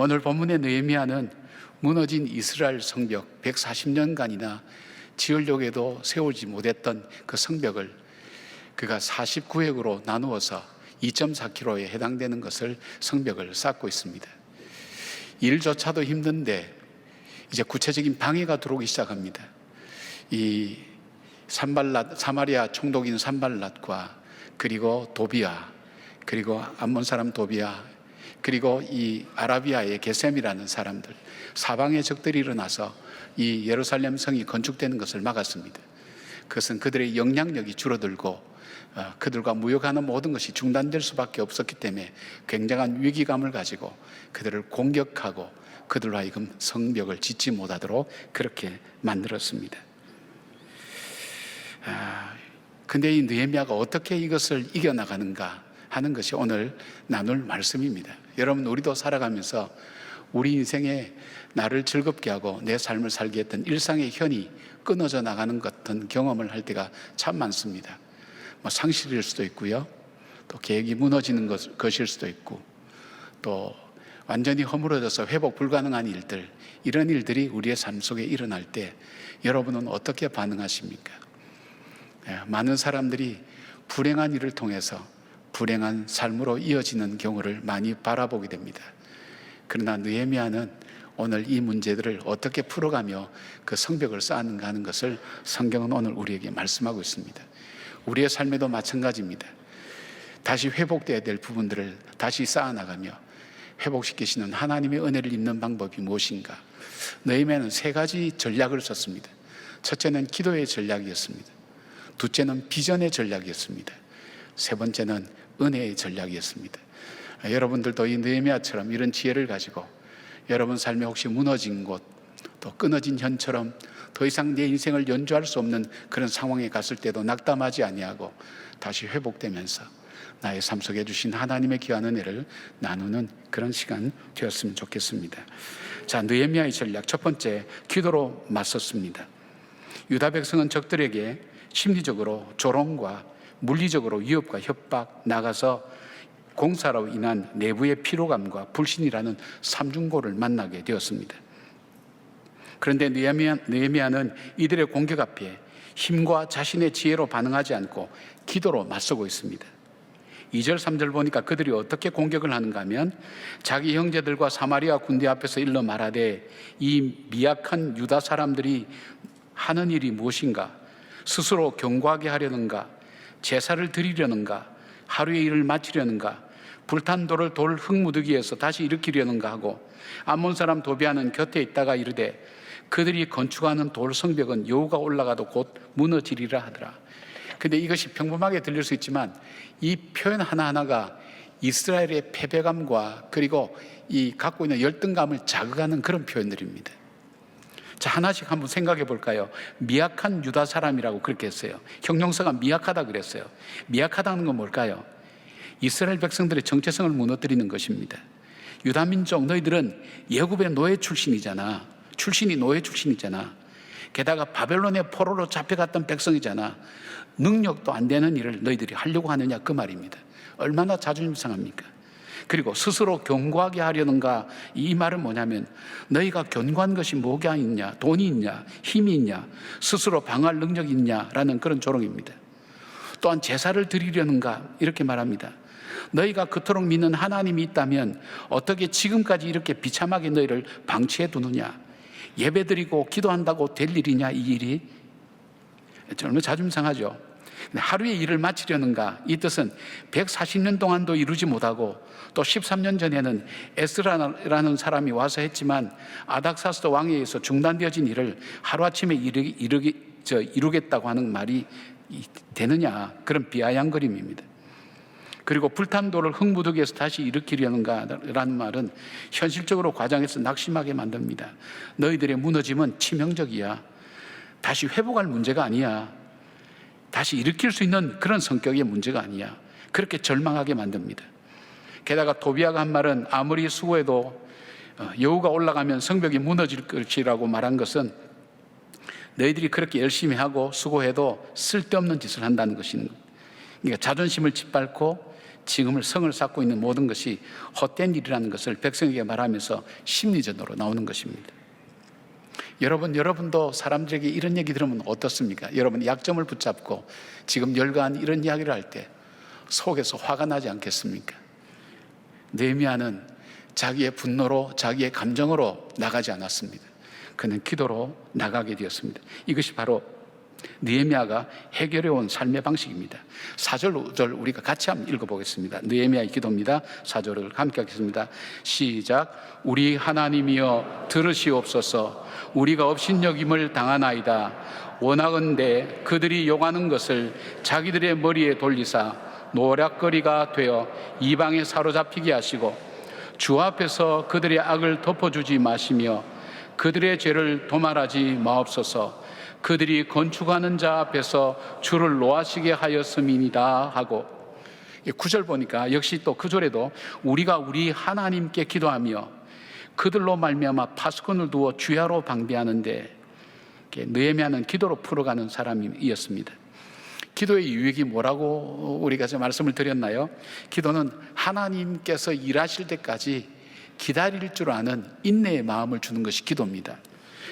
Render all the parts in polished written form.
오늘 본문의 느헤미야는 무너진 이스라엘 성벽 140년간이나 지으려고 해도 세우지 못했던 그 성벽을 그가 49획으로 나누어서 2.4km에 해당되는 것을 성벽을 쌓고 있습니다. 일조차도 힘든데 이제 구체적인 방해가 들어오기 시작합니다. 이 산발랏, 사마리아 총독인 산발랏과 그리고 도비아, 그리고 암몬 사람 도비아, 그리고 이 아라비아의 게셈이라는 사람들, 사방의 적들이 일어나서 이 예루살렘 성이 건축되는 것을 막았습니다. 그것은 그들의 영향력이 줄어들고 그들과 무역하는 모든 것이 중단될 수밖에 없었기 때문에 굉장한 위기감을 가지고 그들을 공격하고 그들로 하여금 성벽을 짓지 못하도록 그렇게 만들었습니다. 근데 이 느헤미야가 어떻게 이것을 이겨나가는가 하는 것이 오늘 나눌 말씀입니다. 여러분, 우리도 살아가면서 우리 인생에 나를 즐겁게 하고 내 삶을 살게 했던 일상의 현이 끊어져 나가는 같은 경험을 할 때가 참 많습니다. 상실일 수도 있고요, 또 계획이 무너지는 것일 수도 있고, 또 완전히 허물어져서 회복 불가능한 일들, 이런 일들이 우리의 삶 속에 일어날 때 여러분은 어떻게 반응하십니까? 많은 사람들이 불행한 일을 통해서 불행한 삶으로 이어지는 경우를 많이 바라보게 됩니다. 그러나 느헤미야는 오늘 이 문제들을 어떻게 풀어가며 그 성벽을 쌓는가 하는 것을 성경은 오늘 우리에게 말씀하고 있습니다. 우리의 삶에도 마찬가지입니다. 다시 회복되어야 될 부분들을 다시 쌓아나가며 회복시키시는 하나님의 은혜를 입는 방법이 무엇인가? 느헤미야는 3가지 전략을 썼습니다. 첫째는 기도의 전략이었습니다. 둘째는 비전의 전략이었습니다. 세 번째는 은혜의 전략이었습니다. 여러분들도 이 느헤미야처럼 이런 지혜를 가지고 여러분 삶에 혹시 무너진 곳, 또 끊어진 현처럼 더 이상 내 인생을 연주할 수 없는 그런 상황에 갔을 때도 낙담하지 아니하고 다시 회복되면서 나의 삶 속에 주신 하나님의 귀한 은혜를 나누는 그런 시간 되었으면 좋겠습니다. 자, 느헤미야의 전략 첫 번째, 기도로 맞섰습니다. 유다 백성은 적들에게 심리적으로 조롱과 물리적으로 위협과 협박, 나가서 공사로 인한 내부의 피로감과 불신이라는 삼중고를 만나게 되었습니다. 그런데 느헤미야는 이들의 공격 앞에 힘과 자신의 지혜로 반응하지 않고 기도로 맞서고 있습니다. 2절 3절 보니까 그들이 어떻게 공격을 하는가 하면, 자기 형제들과 사마리아 군대 앞에서 일러 말하되 이 미약한 유다 사람들이 하는 일이 무엇인가? 스스로 견고하게 하려는가? 제사를 드리려는가? 하루의 일을 마치려는가? 불탄 돌을 돌 흙무더기에서 다시 일으키려는가 하고, 암몬 사람 도비아는 곁에 있다가 이르되 그들이 건축하는 돌 성벽은 여호가 올라가도 곧 무너지리라 하더라. 근데 이것이 평범하게 들릴 수 있지만 이 표현 하나하나가 이스라엘의 패배감과 그리고 이 갖고 있는 열등감을 자극하는 그런 표현들입니다. 자, 하나씩 한번 생각해 볼까요? 미약한 유다 사람이라고 그렇게 했어요. 형용사가 미약하다 그랬어요. 미약하다는 건 뭘까요? 이스라엘 백성들의 정체성을 무너뜨리는 것입니다. 유다 민족, 너희들은 예굽의 노예 출신이잖아. 출신이 노예 출신이잖아. 게다가 바벨론의 포로로 잡혀갔던 백성이잖아. 능력도 안 되는 일을 너희들이 하려고 하느냐, 그 말입니다. 얼마나 자존심 상합니까? 그리고 스스로 견고하게 하려는가, 이 말은 뭐냐면 너희가 견고한 것이 뭐가 있냐, 돈이 있냐, 힘이 있냐, 스스로 방어할 능력이 있냐라는 그런 조롱입니다. 또한 제사를 드리려는가, 이렇게 말합니다. 너희가 그토록 믿는 하나님이 있다면 어떻게 지금까지 이렇게 비참하게 너희를 방치해 두느냐, 예배드리고 기도한다고 될 일이냐, 이 일이. 정말 자존심 상하죠. 하루의 일을 마치려는가, 이 뜻은 140년 동안도 이루지 못하고 또 13년 전에는 에스라라는 사람이 와서 했지만 아닥사스도 왕에 의해서 중단되어진 일을 하루아침에 이루겠다고 하는 말이 되느냐, 그런 비아냥거림입니다. 그리고 불탄 돌을 흙무더기에서 다시 일으키려는가라는 말은 현실적으로 과장해서 낙심하게 만듭니다. 너희들의 무너짐은 치명적이야. 다시 회복할 문제가 아니야. 다시 일으킬 수 있는 그런 성격의 문제가 아니야. 그렇게 절망하게 만듭니다. 게다가 도비아가 한 말은 아무리 수고해도 여호가 올라가면 성벽이 무너질 것이라고 말한 것은 너희들이 그렇게 열심히 하고 수고해도 쓸데없는 짓을 한다는 것입니다. 그러니까 자존심을 짓밟고 지금을 성을 쌓고 있는 모든 것이 헛된 일이라는 것을 백성에게 말하면서 심리전으로 나오는 것입니다. 여러분도 사람들에게 이런 얘기 들으면 어떻습니까? 여러분 약점을 붙잡고 지금 열거한 이런 이야기를 할 때 속에서 화가 나지 않겠습니까? 느헤미야는 자기의 분노로, 자기의 감정으로 나가지 않았습니다. 그는 기도로 나가게 되었습니다. 이것이 바로 느헤미야가 해결해온 삶의 방식입니다. 4절, 5절 우리가 같이 한번 읽어보겠습니다. 느헤미야의 기도입니다. 4절을 함께 하겠습니다. 시작. 우리 하나님이여 들으시옵소서. 우리가 업신여김을 당하나이다. 원하건대 그들이 용하는 것을 자기들의 머리에 돌리사 노략거리가 되어 이방에 사로잡히게 하시고 주 앞에서 그들의 악을 덮어주지 마시며 그들의 죄를 도말하지 마옵소서. 그들이 건축하는 자 앞에서 주를 노하시게 하였음이니이다 하고 9절 보니까 역시 또 9절에도 우리가 우리 하나님께 기도하며 그들로 말미암아 파수꾼을 두어 주야로 방비하는데 느헤미야는 기도로 풀어가는 사람이었습니다. 기도의 유익이 뭐라고 우리가 말씀을 드렸나요? 기도는 하나님께서 일하실 때까지 기다릴 줄 아는 인내의 마음을 주는 것이 기도입니다.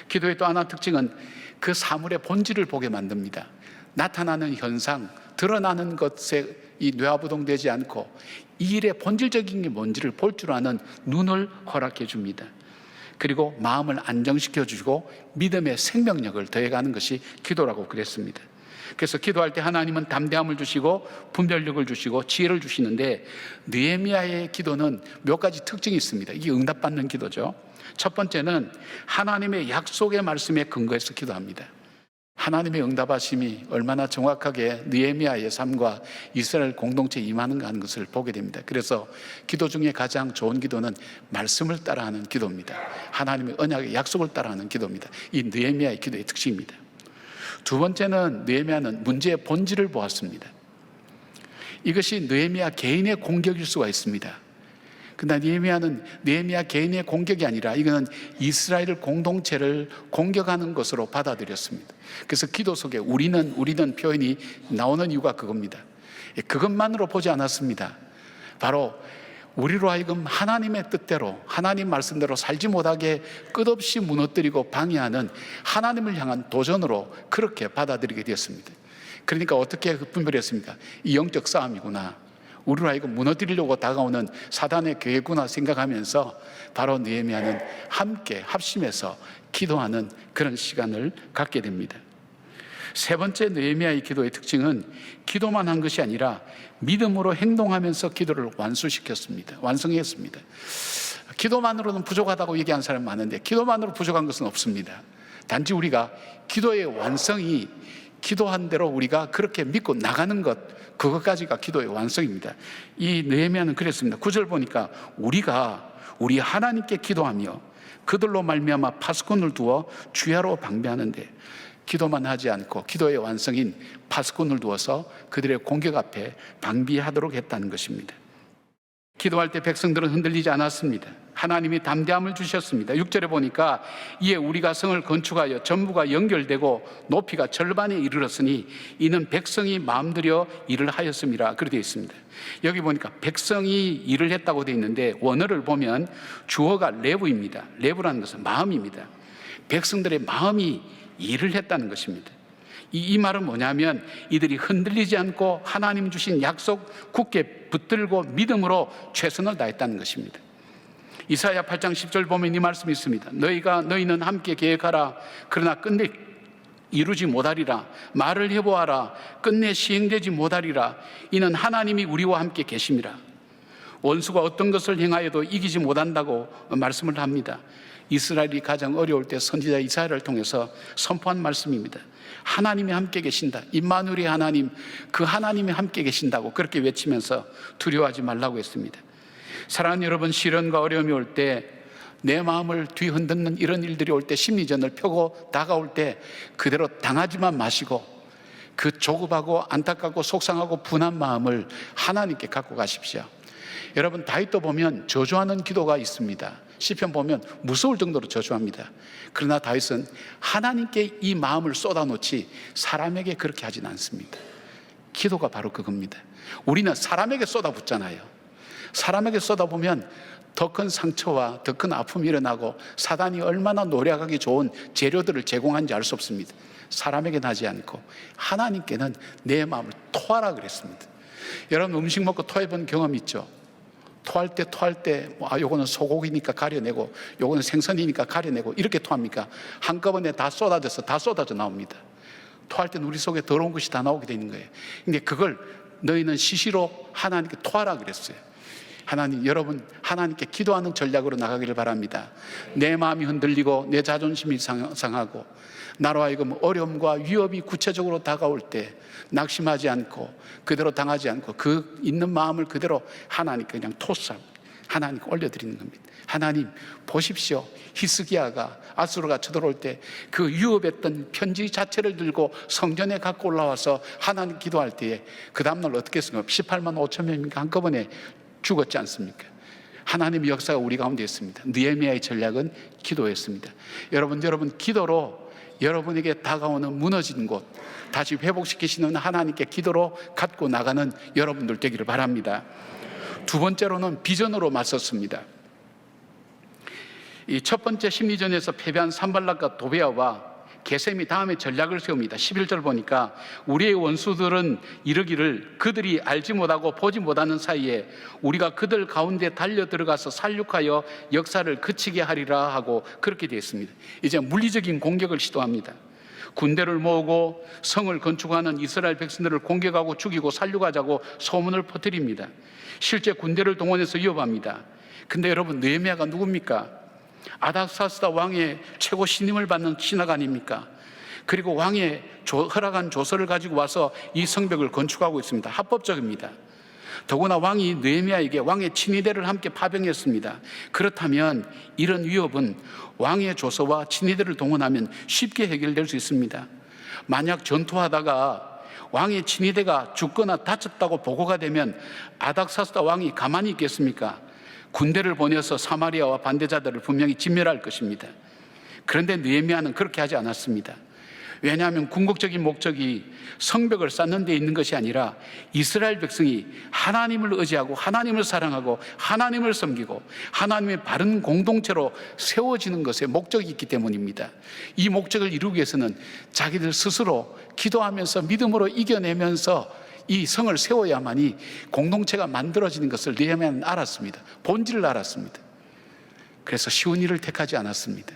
기도의 또 하나 특징은 그 사물의 본질을 보게 만듭니다. 나타나는 현상, 드러나는 것에 이 뇌화부동되지 않고 이 일의 본질적인 게 뭔지를 볼 줄 아는 눈을 허락해 줍니다. 그리고 마음을 안정시켜 주고 믿음의 생명력을 더해가는 것이 기도라고 그랬습니다. 그래서 기도할 때 하나님은 담대함을 주시고 분별력을 주시고 지혜를 주시는데 느헤미야의 기도는 몇 가지 특징이 있습니다. 이게 응답받는 기도죠. 첫 번째는 하나님의 약속의 말씀에 근거해서 기도합니다. 하나님의 응답하심이 얼마나 정확하게 느헤미야의 삶과 이스라엘 공동체에 임하는가 하는 것을 보게 됩니다. 그래서 기도 중에 가장 좋은 기도는 말씀을 따라하는 기도입니다. 하나님의 언약의 약속을 따라하는 기도입니다. 이 느헤미야의 기도의 특징입니다. 두 번째는 느헤미야는 문제의 본질을 보았습니다. 이것이 느헤미야 개인의 공격일 수가 있습니다. 그러나 느헤미야 개인의 공격이 아니라 이거는 이스라엘 공동체를 공격하는 것으로 받아들였습니다. 그래서 기도 속에 우리는 표현이 나오는 이유가 그겁니다. 그것만으로 보지 않았습니다. 바로 우리로 하여금 하나님의 뜻대로 하나님 말씀대로 살지 못하게 끝없이 무너뜨리고 방해하는 하나님을 향한 도전으로 그렇게 받아들이게 되었습니다. 그러니까 어떻게 분별했습니까? 이 영적 싸움이구나, 우리로 하여금 무너뜨리려고 다가오는 사단의 계획구나 생각하면서 바로 느헤미야는 함께 합심해서 기도하는 그런 시간을 갖게 됩니다. 세 번째 느헤미야의 기도의 특징은 기도만 한 것이 아니라 믿음으로 행동하면서 기도를 완성했습니다. 기도만으로는 부족하다고 얘기하는 사람이 많은데 기도만으로 부족한 것은 없습니다. 단지 우리가 기도의 완성이 기도한 대로 우리가 그렇게 믿고 나가는 것, 그것까지가 기도의 완성입니다. 이 느헤미야는 그랬습니다. 9절 보니까 우리가 우리 하나님께 기도하며 그들로 말미암아 파수꾼을 두어 주야로 방비하는데, 기도만 하지 않고 기도의 완성인 파수꾼을 두어서 그들의 공격 앞에 방비하도록 했다는 것입니다. 기도할 때 백성들은 흔들리지 않았습니다. 하나님이 담대함을 주셨습니다. 6절에 보니까 이에 우리가 성을 건축하여 전부가 연결되고 높이가 절반에 이르렀으니 이는 백성이 마음들여 일을 하였음이라 그렇게 되어 있습니다. 여기 보니까 백성이 일을 했다고 되어 있는데 원어를 보면 주어가 레브입니다. 레브라는 것은 마음입니다. 백성들의 마음이 일을 했다는 것입니다. 이 말은 뭐냐면 이들이 흔들리지 않고 하나님 주신 약속 굳게 붙들고 믿음으로 최선을 다했다는 것입니다. 이사야 8장 10절 보면 이 말씀이 있습니다. 너희는 함께 계획하라. 그러나 끝내 이루지 못하리라. 말을 해보아라. 끝내 시행되지 못하리라. 이는 하나님이 우리와 함께 계심이라. 원수가 어떤 것을 행하여도 이기지 못한다고 말씀을 합니다. 이스라엘이 가장 어려울 때 선지자 이사야를 통해서 선포한 말씀입니다. 하나님이 함께 계신다. 임마누엘의 하나님, 그 하나님이 함께 계신다고 그렇게 외치면서 두려워하지 말라고 했습니다. 사랑하는 여러분, 시련과 어려움이 올 때, 내 마음을 뒤흔드는 이런 일들이 올 때, 심리전을 펴고 다가올 때 그대로 당하지만 마시고 그 조급하고 안타깝고 속상하고 분한 마음을 하나님께 갖고 가십시오. 여러분, 다윗도 보면 저주하는 기도가 있습니다. 시편 보면 무서울 정도로 저주합니다. 그러나 다윗은 하나님께 이 마음을 쏟아놓지 사람에게 그렇게 하진 않습니다. 기도가 바로 그겁니다. 우리는 사람에게 쏟아붓잖아요. 사람에게 쏟아보면 더 큰 상처와 더 큰 아픔이 일어나고 사단이 얼마나 노력하기 좋은 재료들을 제공하는지 알 수 없습니다. 사람에게 나지 않고 하나님께는 내 마음을 토하라 그랬습니다. 여러분 음식 먹고 토해본 경험 있죠? 토할 때 요거는 소고기니까 가려내고 요거는 생선이니까 가려내고 이렇게 토합니까? 한꺼번에 다 쏟아져 나옵니다. 토할 때는 우리 속에 더러운 것이 다 나오게 되는 거예요. 근데 그걸 너희는 시시로 하나님께 토하라 그랬어요. 하나님, 여러분 하나님께 기도하는 전략으로 나가기를 바랍니다. 내 마음이 흔들리고 내 자존심이 상하고 나로 하여금 어려움과 위협이 구체적으로 다가올 때 낙심하지 않고 그대로 당하지 않고 그 있는 마음을 그대로 하나님께 그냥 토스하고 하나님께 올려드리는 겁니다. 하나님 보십시오. 히스기야가 아수르가 쳐들어올 때 그 유업했던 편지 자체를 들고 성전에 갖고 올라와서 하나님 기도할 때에 그 다음날 어떻게 했습니까? 18만 5천 명입니까? 한꺼번에 죽었지 않습니까? 하나님의 역사가 우리 가운데 있습니다. 느헤미야의 전략은 기도였습니다. 여러분 기도로 여러분에게 다가오는 무너진 곳 다시 회복시키시는 하나님께 기도로 갖고 나가는 여러분들 되기를 바랍니다. 두 번째로는 비전으로 맞섰습니다. 이 첫 번째 심리전에서 패배한 산발락과 도비아와 게셈이 다음에 전략을 세웁니다. 11절 보니까 우리의 원수들은 이르기를 그들이 알지 못하고 보지 못하는 사이에 우리가 그들 가운데 달려 들어가서 살육하여 역사를 그치게 하리라 하고 그렇게 되어 있습니다. 이제 물리적인 공격을 시도합니다. 군대를 모으고 성을 건축하는 이스라엘 백성들을 공격하고 죽이고 살육하자고 소문을 퍼뜨립니다. 실제 군대를 동원해서 위협합니다. 근데 여러분 느헤미야가 누굽니까? 아닥사스다 왕의 최고 신임을 받는 신하가 아닙니까? 그리고 왕의 허락한 조서를 가지고 와서 이 성벽을 건축하고 있습니다. 합법적입니다. 더구나 왕이 느헤미야에게 왕의 친위대를 함께 파병했습니다. 그렇다면 이런 위협은 왕의 조서와 친위대를 동원하면 쉽게 해결될 수 있습니다. 만약 전투하다가 왕의 친위대가 죽거나 다쳤다고 보고가 되면 아닥사스다 왕이 가만히 있겠습니까? 군대를 보내서 사마리아와 반대자들을 분명히 진멸할 것입니다. 그런데 느헤미야는 그렇게 하지 않았습니다. 왜냐하면 궁극적인 목적이 성벽을 쌓는 데 있는 것이 아니라 이스라엘 백성이 하나님을 의지하고 하나님을 사랑하고 하나님을 섬기고 하나님의 바른 공동체로 세워지는 것에 목적이 있기 때문입니다. 이 목적을 이루기 위해서는 자기들 스스로 기도하면서 믿음으로 이겨내면서 이 성을 세워야만이 공동체가 만들어지는 것을 느헤미야는 알았습니다. 본질을 알았습니다. 그래서 쉬운 일을 택하지 않았습니다.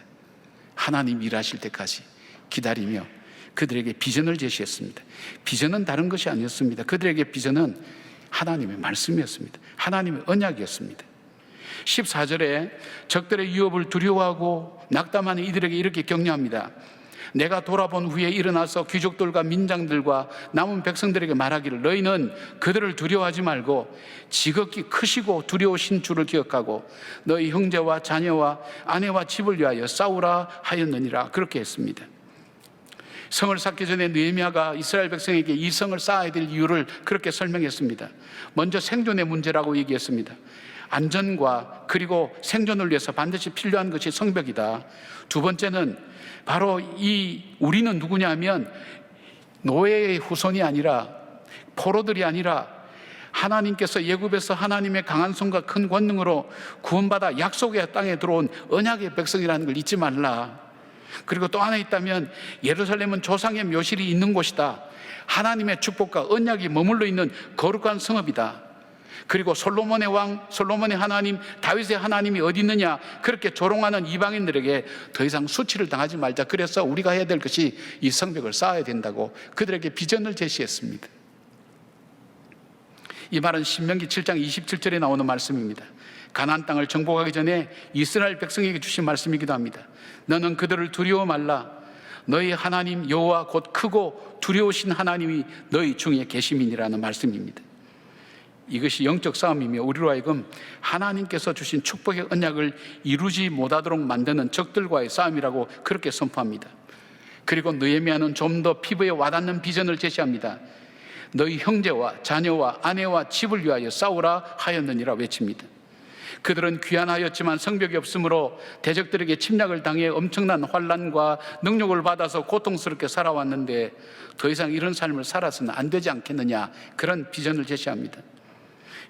하나님 일하실 때까지 기다리며 그들에게 비전을 제시했습니다. 비전은 다른 것이 아니었습니다. 그들에게 비전은 하나님의 말씀이었습니다. 하나님의 언약이었습니다. 14절에 적들의 위협을 두려워하고 낙담하는 이들에게 이렇게 격려합니다. 내가 돌아본 후에 일어나서 귀족들과 민장들과 남은 백성들에게 말하기를 너희는 그들을 두려워하지 말고 지극히 크시고 두려우신 주를 기억하고 너희 형제와 자녀와 아내와 집을 위하여 싸우라 하였느니라. 그렇게 했습니다. 성을 쌓기 전에 느헤미야가 이스라엘 백성에게 이 성을 쌓아야 될 이유를 그렇게 설명했습니다. 먼저 생존의 문제라고 얘기했습니다. 안전과 그리고 생존을 위해서 반드시 필요한 것이 성벽이다. 두 번째는 바로 우리는 누구냐 하면 노예의 후손이 아니라 포로들이 아니라 하나님께서 예굽에서 하나님의 강한 손과 큰 권능으로 구원받아 약속의 땅에 들어온 언약의 백성이라는 걸 잊지 말라. 그리고 또 하나 있다면 예루살렘은 조상의 묘실이 있는 곳이다. 하나님의 축복과 언약이 머물러 있는 거룩한 성읍이다. 그리고 솔로몬의 왕, 솔로몬의 하나님, 다윗의 하나님이 어디 있느냐 그렇게 조롱하는 이방인들에게 더 이상 수치를 당하지 말자. 그래서 우리가 해야 될 것이 이 성벽을 쌓아야 된다고 그들에게 비전을 제시했습니다. 이 말은 신명기 7장 27절에 나오는 말씀입니다. 가나안 땅을 정복하기 전에 이스라엘 백성에게 주신 말씀이기도 합니다. 너는 그들을 두려워 말라. 너희 하나님 여호와 곧 크고 두려우신 하나님이 너희 중에 계심이니라는 말씀입니다. 이것이 영적 싸움이며 우리로 하여금 하나님께서 주신 축복의 언약을 이루지 못하도록 만드는 적들과의 싸움이라고 그렇게 선포합니다. 그리고 느헤미야는 좀 더 피부에 와닿는 비전을 제시합니다. 너희 형제와 자녀와 아내와 집을 위하여 싸우라 하였느니라 외칩니다. 그들은 귀환하였지만 성벽이 없으므로 대적들에게 침략을 당해 엄청난 환난과 능욕을 받아서 고통스럽게 살아왔는데 더 이상 이런 삶을 살아서는 안 되지 않겠느냐, 그런 비전을 제시합니다.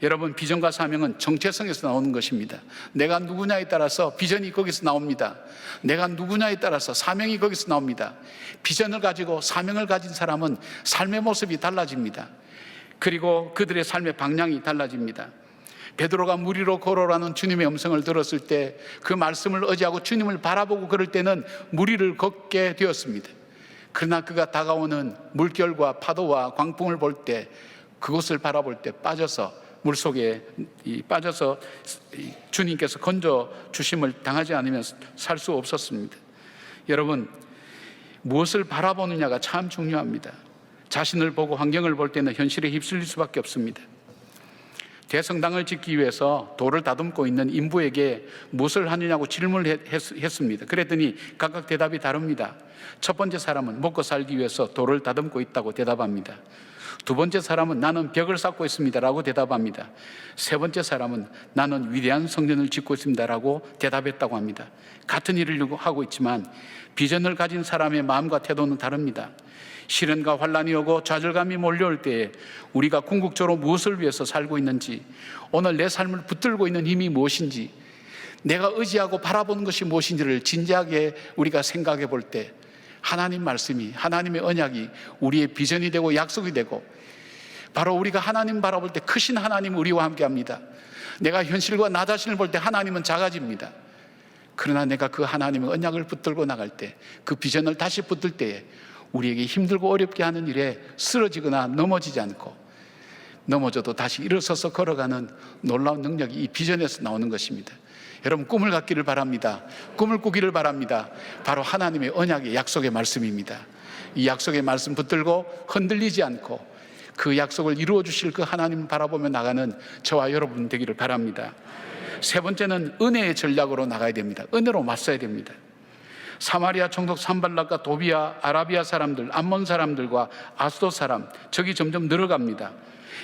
여러분, 비전과 사명은 정체성에서 나오는 것입니다. 내가 누구냐에 따라서 비전이 거기서 나옵니다. 내가 누구냐에 따라서 사명이 거기서 나옵니다. 비전을 가지고 사명을 가진 사람은 삶의 모습이 달라집니다. 그리고 그들의 삶의 방향이 달라집니다. 베드로가 물 위로 걸어라는 주님의 음성을 들었을 때 그 말씀을 의지하고 주님을 바라보고 그럴 때는 물 위를 걷게 되었습니다. 그러나 그가 다가오는 물결과 파도와 광풍을 볼 때, 그것을 바라볼 때 빠져서 물속에 빠져서 주님께서 건져 주심을 당하지 않으면 살 수 없었습니다. 여러분, 무엇을 바라보느냐가 참 중요합니다. 자신을 보고 환경을 볼 때는 현실에 휩쓸릴 수밖에 없습니다. 대성당을 짓기 위해서 돌을 다듬고 있는 인부에게 무엇을 하느냐고 질문을 했습니다. 그랬더니 각각 대답이 다릅니다. 첫 번째 사람은 먹고 살기 위해서 돌을 다듬고 있다고 대답합니다. 두 번째 사람은 나는 벽을 쌓고 있습니다 라고 대답합니다. 세 번째 사람은 나는 위대한 성전을 짓고 있습니다 라고 대답했다고 합니다. 같은 일을 하고 있지만 비전을 가진 사람의 마음과 태도는 다릅니다. 시련과 환난이 오고 좌절감이 몰려올 때에 우리가 궁극적으로 무엇을 위해서 살고 있는지, 오늘 내 삶을 붙들고 있는 힘이 무엇인지, 내가 의지하고 바라보는 것이 무엇인지를 진지하게 우리가 생각해 볼 때 하나님 말씀이, 하나님의 언약이 우리의 비전이 되고 약속이 되고, 바로 우리가 하나님 바라볼 때 크신 하나님 우리와 함께 합니다. 내가 현실과 나 자신을 볼 때 하나님은 작아집니다. 그러나 내가 그 하나님의 언약을 붙들고 나갈 때, 그 비전을 다시 붙들 때에 우리에게 힘들고 어렵게 하는 일에 쓰러지거나 넘어지지 않고, 넘어져도 다시 일어서서 걸어가는 놀라운 능력이 이 비전에서 나오는 것입니다. 여러분, 꿈을 갖기를 바랍니다. 꿈을 꾸기를 바랍니다. 바로 하나님의 언약의 약속의 말씀입니다. 이 약속의 말씀 붙들고 흔들리지 않고 그 약속을 이루어 주실 그 하나님을 바라보며 나가는 저와 여러분 되기를 바랍니다. 세 번째는 은혜의 전략으로 나가야 됩니다. 은혜로 맞서야 됩니다. 사마리아 총독 산발락과 도비아, 아라비아 사람들, 암몬 사람들과 아스돗 사람, 적이 점점 늘어갑니다.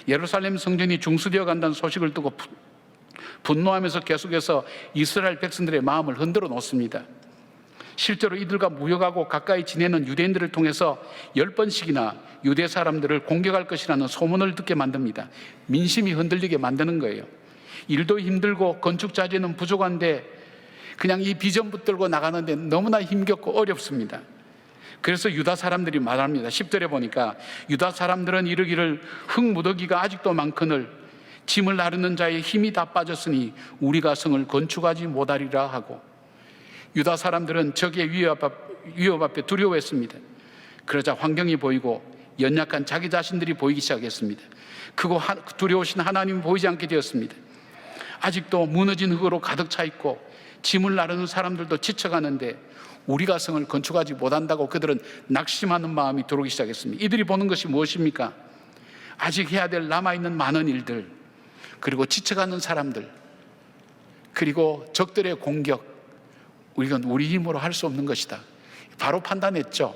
예루살렘 성전이 중수되어 간다는 소식을 듣고 분노하면서 계속해서 이스라엘 백성들의 마음을 흔들어 놓습니다. 실제로 이들과 무역하고 가까이 지내는 유대인들을 통해서 10번씩이나 유대 사람들을 공격할 것이라는 소문을 듣게 만듭니다. 민심이 흔들리게 만드는 거예요. 일도 힘들고 건축 자재는 부족한데 그냥 이 비전 붙들고 나가는데 너무나 힘겹고 어렵습니다. 그래서 유다 사람들이 말합니다. 10절에 보니까 유다 사람들은 이르기를 흙무더기가 아직도 많거늘 짐을 나르는 자의 힘이 다 빠졌으니 우리가 성을 건축하지 못하리라 하고, 유다 사람들은 적의 위협 앞에 두려워했습니다. 그러자 환경이 보이고 연약한 자기 자신들이 보이기 시작했습니다. 크고 두려우신 하나님이 보이지 않게 되었습니다. 아직도 무너진 흙으로 가득 차 있고 짐을 나르는 사람들도 지쳐가는데 우리가 성을 건축하지 못한다고 그들은 낙심하는 마음이 들어오기 시작했습니다. 이들이 보는 것이 무엇입니까? 아직 해야 될 남아있는 많은 일들, 그리고 지쳐가는 사람들, 그리고 적들의 공격, 이건 우리 힘으로 할 수 없는 것이다. 바로 판단했죠.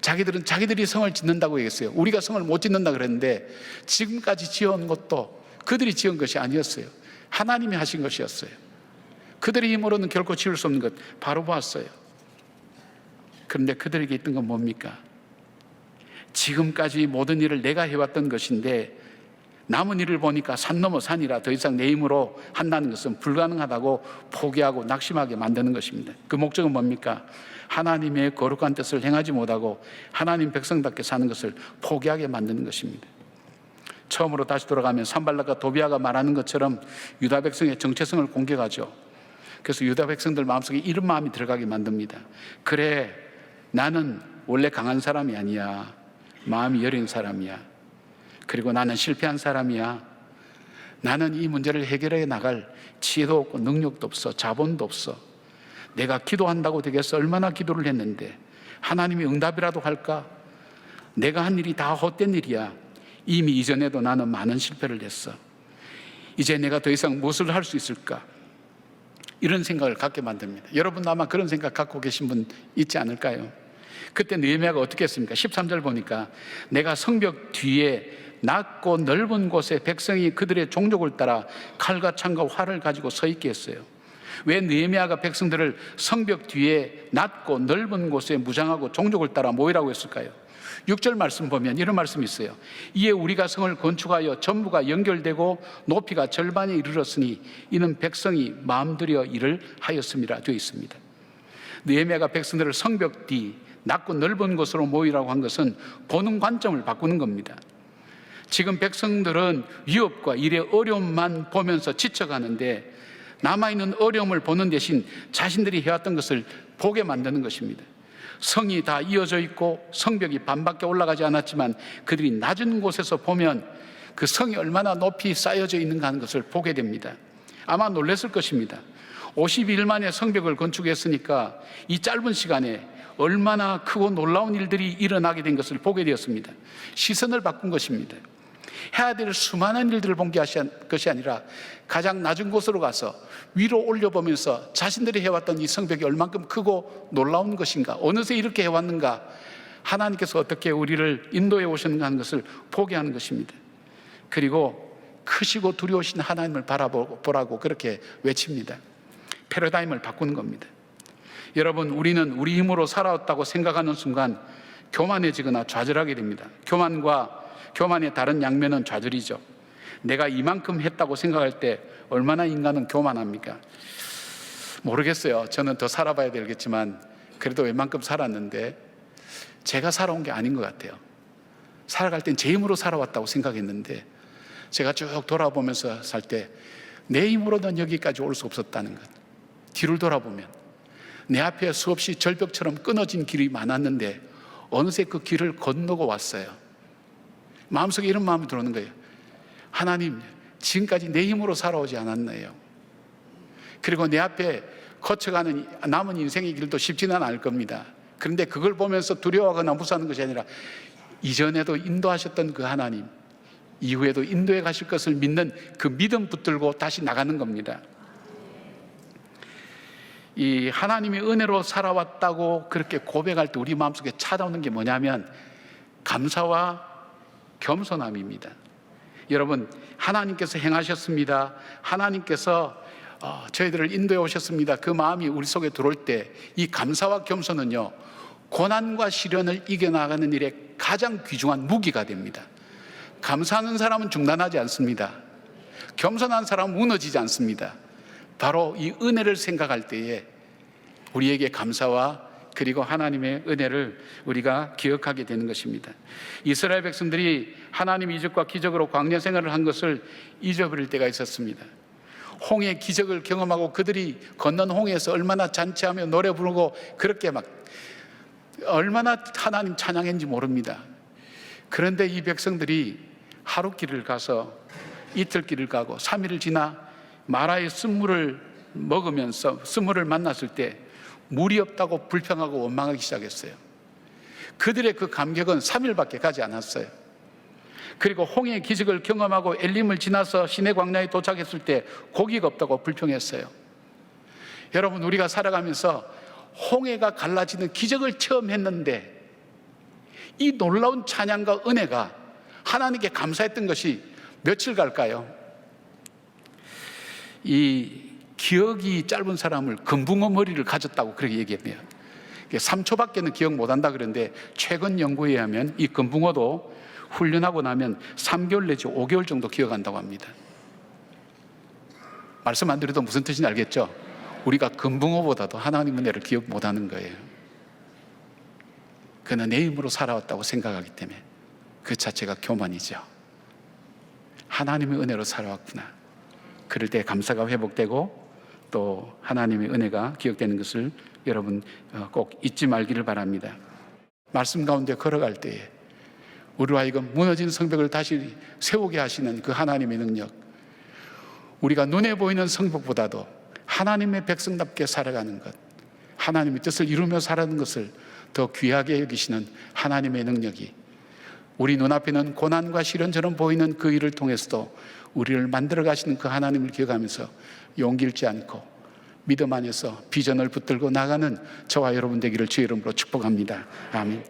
자기들은 자기들이 성을 짓는다고 얘기했어요. 우리가 성을 못 짓는다 그랬는데 지금까지 지어온 것도 그들이 지은 것이 아니었어요. 하나님이 하신 것이었어요. 그들의 힘으로는 결코 지을 수 없는 것 바로 보았어요. 그런데 그들에게 있던 건 뭡니까? 지금까지 모든 일을 내가 해왔던 것인데 남은 일을 보니까 산 넘어 산이라 더 이상 내 힘으로 한다는 것은 불가능하다고 포기하고 낙심하게 만드는 것입니다. 그 목적은 뭡니까? 하나님의 거룩한 뜻을 행하지 못하고 하나님 백성답게 사는 것을 포기하게 만드는 것입니다. 처음으로 다시 돌아가면 산발락과 도비아가 말하는 것처럼 유다 백성의 정체성을 공격하죠. 그래서 유다 백성들 마음속에 이런 마음이 들어가게 만듭니다. 그래, 나는 원래 강한 사람이 아니야. 마음이 여린 사람이야. 그리고 나는 실패한 사람이야. 나는 이 문제를 해결해 나갈 지혜도 없고 능력도 없어. 자본도 없어. 내가 기도한다고 되겠어? 얼마나 기도를 했는데 하나님이 응답이라도 할까? 내가 한 일이 다 헛된 일이야. 이미 이전에도 나는 많은 실패를 했어. 이제 내가 더 이상 무엇을 할 수 있을까? 이런 생각을 갖게 만듭니다. 여러분 아마 그런 생각 갖고 계신 분 있지 않을까요? 그때 느헤미야가 어떻게 했습니까? 13절 보니까 내가 성벽 뒤에 낮고 넓은 곳에 백성이 그들의 종족을 따라 칼과 창과 활을 가지고 서 있게 했어요. 왜 느헤미야가 백성들을 성벽 뒤에 낮고 넓은 곳에 무장하고 종족을 따라 모이라고 했을까요? 6절 말씀 보면 이런 말씀이 있어요. 이에 우리가 성을 건축하여 전부가 연결되고 높이가 절반에 이르렀으니 이는 백성이 마음들여 일을 하였음이라 되어 있습니다. 느헤미야가 백성들을 성벽 뒤 낮고 넓은 곳으로 모이라고 한 것은 보는 관점을 바꾸는 겁니다. 지금 백성들은 위협과 일의 어려움만 보면서 지쳐가는데 남아있는 어려움을 보는 대신 자신들이 해왔던 것을 보게 만드는 것입니다. 성이 다 이어져 있고 성벽이 반밖에 올라가지 않았지만 그들이 낮은 곳에서 보면 그 성이 얼마나 높이 쌓여져 있는가 하는 것을 보게 됩니다. 아마 놀랐을 것입니다. 52일 만에 성벽을 건축했으니까 이 짧은 시간에 얼마나 크고 놀라운 일들이 일어나게 된 것을 보게 되었습니다. 시선을 바꾼 것입니다. 해야 될 수많은 일들을 본 것이 아니라 가장 낮은 곳으로 가서 위로 올려보면서 자신들이 해왔던 이 성벽이 얼만큼 크고 놀라운 것인가, 어느새 이렇게 해왔는가, 하나님께서 어떻게 우리를 인도해 오셨는가 하는 것을 보게 하는 것입니다. 그리고 크시고 두려우신 하나님을 바라보라고 그렇게 외칩니다. 패러다임을 바꾸는 겁니다. 여러분, 우리는 우리 힘으로 살아왔다고 생각하는 순간 교만해지거나 좌절하게 됩니다. 교만의 다른 양면은 좌절이죠. 내가 이만큼 했다고 생각할 때 얼마나 인간은 교만합니까? 모르겠어요. 저는 더 살아봐야 되겠지만 그래도 웬만큼 살았는데 제가 살아온 게 아닌 것 같아요. 살아갈 땐 제 힘으로 살아왔다고 생각했는데 제가 쭉 돌아보면서 살 때 내 힘으로는 여기까지 올 수 없었다는 것, 뒤를 돌아보면 내 앞에 수없이 절벽처럼 끊어진 길이 많았는데 어느새 그 길을 건너고 왔어요. 마음속에 이런 마음이 들어오는 거예요. 하나님, 지금까지 내 힘으로 살아오지 않았네요. 그리고 내 앞에 거쳐가는 남은 인생의 길도 쉽지는 않을 겁니다. 그런데 그걸 보면서 두려워하거나 무서워하는 것이 아니라 이전에도 인도하셨던 그 하나님, 이후에도 인도해 가실 것을 믿는 그 믿음 붙들고 다시 나가는 겁니다. 이 하나님의 은혜로 살아왔다고 그렇게 고백할 때 우리 마음속에 찾아오는 게 뭐냐면 감사와 겸손함입니다. 여러분, 하나님께서 행하셨습니다, 하나님께서 저희들을 인도해 오셨습니다, 그 마음이 우리 속에 들어올 때 이 감사와 겸손은요, 고난과 시련을 이겨나가는 일에 가장 귀중한 무기가 됩니다. 감사하는 사람은 중단하지 않습니다. 겸손한 사람은 무너지지 않습니다. 바로 이 은혜를 생각할 때에 우리에게 감사와 그리고 하나님의 은혜를 우리가 기억하게 되는 것입니다. 이스라엘 백성들이 하나님의 이적과 기적으로 광야 생활을 한 것을 잊어버릴 때가 있었습니다. 홍해의 기적을 경험하고 그들이 건넌 홍해에서 얼마나 잔치하며 노래 부르고 그렇게 막 얼마나 하나님 찬양했는지 모릅니다. 그런데 이 백성들이 하루 길을 가서 이틀 길을 가고 3일을 지나 마라의 쓴물을 먹으면서 쓴물을 만났을 때 물이 없다고 불평하고 원망하기 시작했어요. 그들의 그 감격은 3일밖에 가지 않았어요. 그리고 홍해의 기적을 경험하고 엘림을 지나서 시내 광야에 도착했을 때 고기가 없다고 불평했어요. 여러분, 우리가 살아가면서 홍해가 갈라지는 기적을 체험했는데 이 놀라운 찬양과 은혜가 하나님께 감사했던 것이 며칠 갈까요? 이 기억이 짧은 사람을 금붕어 머리를 가졌다고 그렇게 얘기했네요. 3초밖에는 기억 못한다 그러는데 최근 연구에 의하면 이 금붕어도 훈련하고 나면 3개월 내지 5개월 정도 기억한다고 합니다. 말씀 안 드려도 무슨 뜻인지 알겠죠? 우리가 금붕어보다도 하나님 은혜를 기억 못하는 거예요. 그는 내 힘으로 살아왔다고 생각하기 때문에 그 자체가 교만이죠. 하나님의 은혜로 살아왔구나, 그럴 때 감사가 회복되고 또 하나님의 은혜가 기억되는 것을 여러분 꼭 잊지 말기를 바랍니다. 말씀 가운데 걸어갈 때에 우리로 하여금 무너진 성벽을 다시 세우게 하시는 그 하나님의 능력, 우리가 눈에 보이는 성벽보다도 하나님의 백성답게 살아가는 것, 하나님의 뜻을 이루며 살아가는 것을 더 귀하게 여기시는 하나님의 능력이 우리 눈앞에는 고난과 시련처럼 보이는 그 일을 통해서도 우리를 만들어 가시는 그 하나님을 기억하면서 용기 잃지 않고 믿음 안에서 비전을 붙들고 나가는 저와 여러분 되기를 주의 이름으로 축복합니다. 아멘.